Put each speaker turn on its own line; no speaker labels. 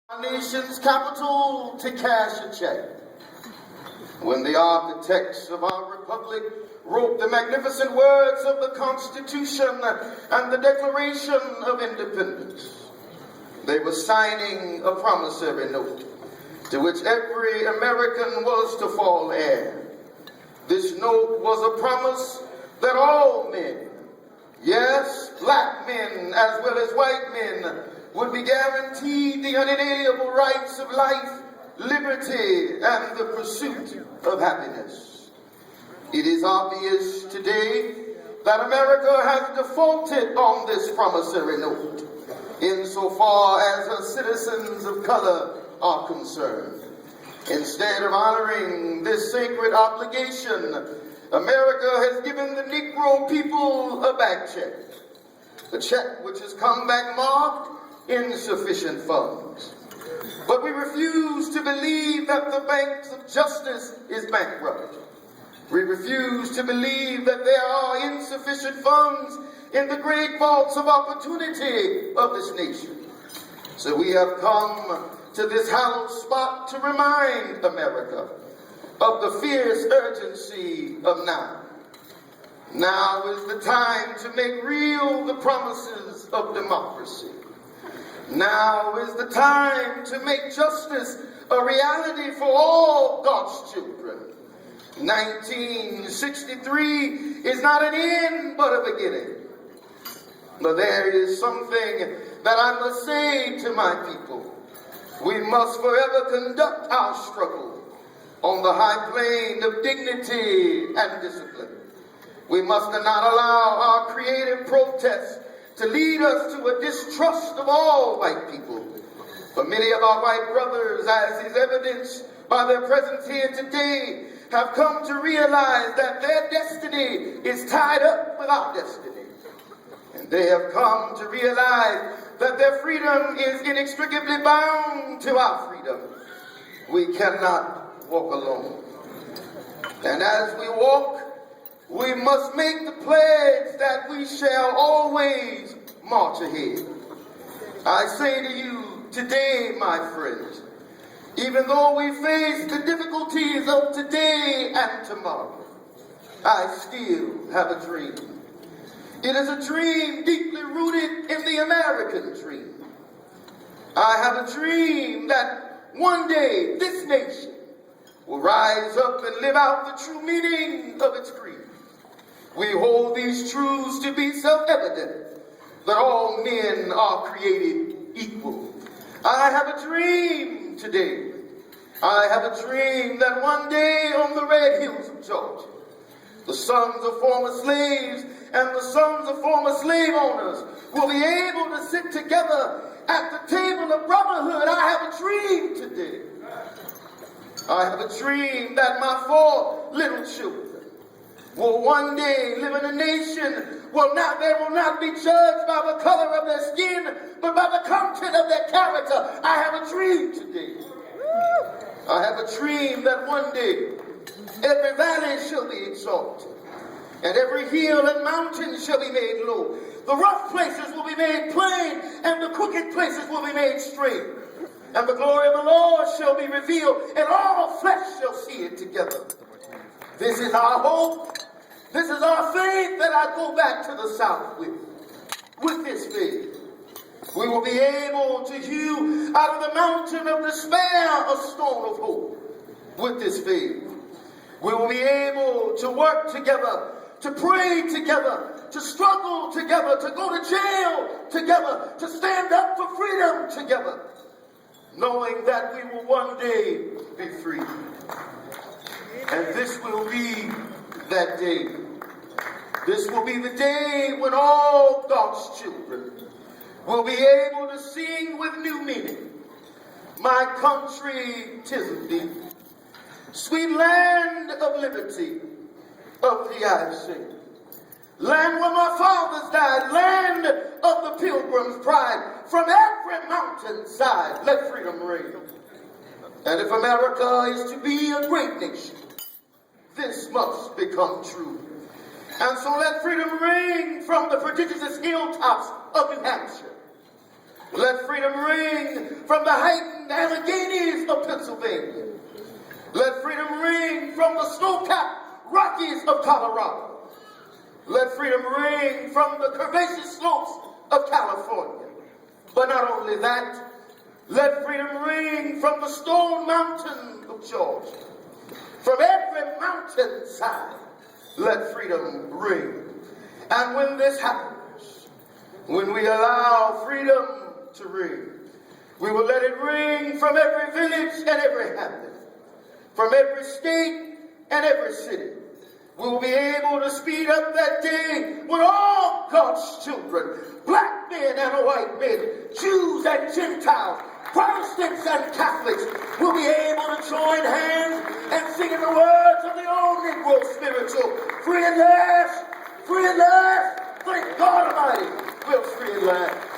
Our nation's capital to cash a check. When the architects of our republic wrote the magnificent words of the Constitution and the Declaration of Independence, they were signing a promissory note to which every American was to fall heir. This note was a promise that all men, yes, black men as well as white men, would be guaranteed the unalienable rights of life, liberty, and the pursuit of happiness. It is obvious today that America has defaulted on this promissory note insofar as her citizens of color are concerned. Instead of honoring this sacred obligation, America has given the Negro people a back check, a check which has come back marked insufficient funds. But we refuse to believe that the banks of justice is bankrupt. We refuse to believe that there are insufficient funds in the great vaults of opportunity of this nation. So we have come to this hallowed spot to remind America of the fierce urgency of now. Now is the time to make real the promises of democracy. Now is the time to make justice a reality for all God's children. 1963 is not an end but a beginning. But there is something that I must say to my people. We must forever conduct our struggle on the high plane of dignity and discipline. We must not allow our creative protests to lead us to a distrust of all white people. For many of our white brothers, as is evidenced by their presence here today, have come to realize that their destiny is tied up with our destiny. And they have come to realize that their freedom is inextricably bound to our freedom. We cannot walk alone. And as we walk, we must make the pledge that we shall always march ahead. I say to you today, my friends, even though we face the difficulties of today and tomorrow, I still have a dream. It is a dream deeply rooted in the American dream. I have a dream that one day this nation will rise up and live out the true meaning of its creed. We hold these truths to be self-evident, that all men are created equal. I have a dream today. I have a dream that one day on the red hills of Georgia, the sons of former slaves and the sons of former slave owners will be able to sit together at the table of brotherhood. I have a dream today. I have a dream that my 4 little children will one day live in a nation they will not be judged by the color of their skin, but by the content of their character. I have a dream today. I have a dream that one day every valley shall be exalted, and every hill and mountain shall be made low. The rough places will be made plain, and the crooked places will be made straight. And the glory of the Lord shall be revealed, and all flesh shall see it together. This is our hope. This is our faith that I go back to the South with. With this faith, we will be able to hew out of the mountain of despair a stone of hope. With this faith, we will be able to work together, to pray together, to struggle together, to go to jail together, to stand up for freedom together, knowing that we will one day be free. And this will be that day. This will be the day when all God's children will be able to sing with new meaning. My country, 'tis of thee, sweet land of liberty, of thee I sing. Land where my fathers died, land of the pilgrim's pride. From every mountainside, let freedom reign. And if America is to be a great nation, this must become true. And so let freedom reign from the prodigious hilltops of New Hampshire. Let freedom ring from the heightened Alleghenies of Pennsylvania. Let freedom ring from the snow-capped Rockies of Colorado. Let freedom ring from the curvaceous slopes of California. But not only that, let freedom ring from the Stone Mountain of Georgia. From every mountainside, let freedom ring. And when this happens, when we allow freedom to ring, we will let it ring from every village and every hamlet, from every state and every city. We will be able to speed up that day when all God's children, black men and white men, Jews and Gentiles, Protestants and Catholics, will be able to join hands and sing in the words of the old Negro spiritual, free at last, thank God Almighty, we're free at last.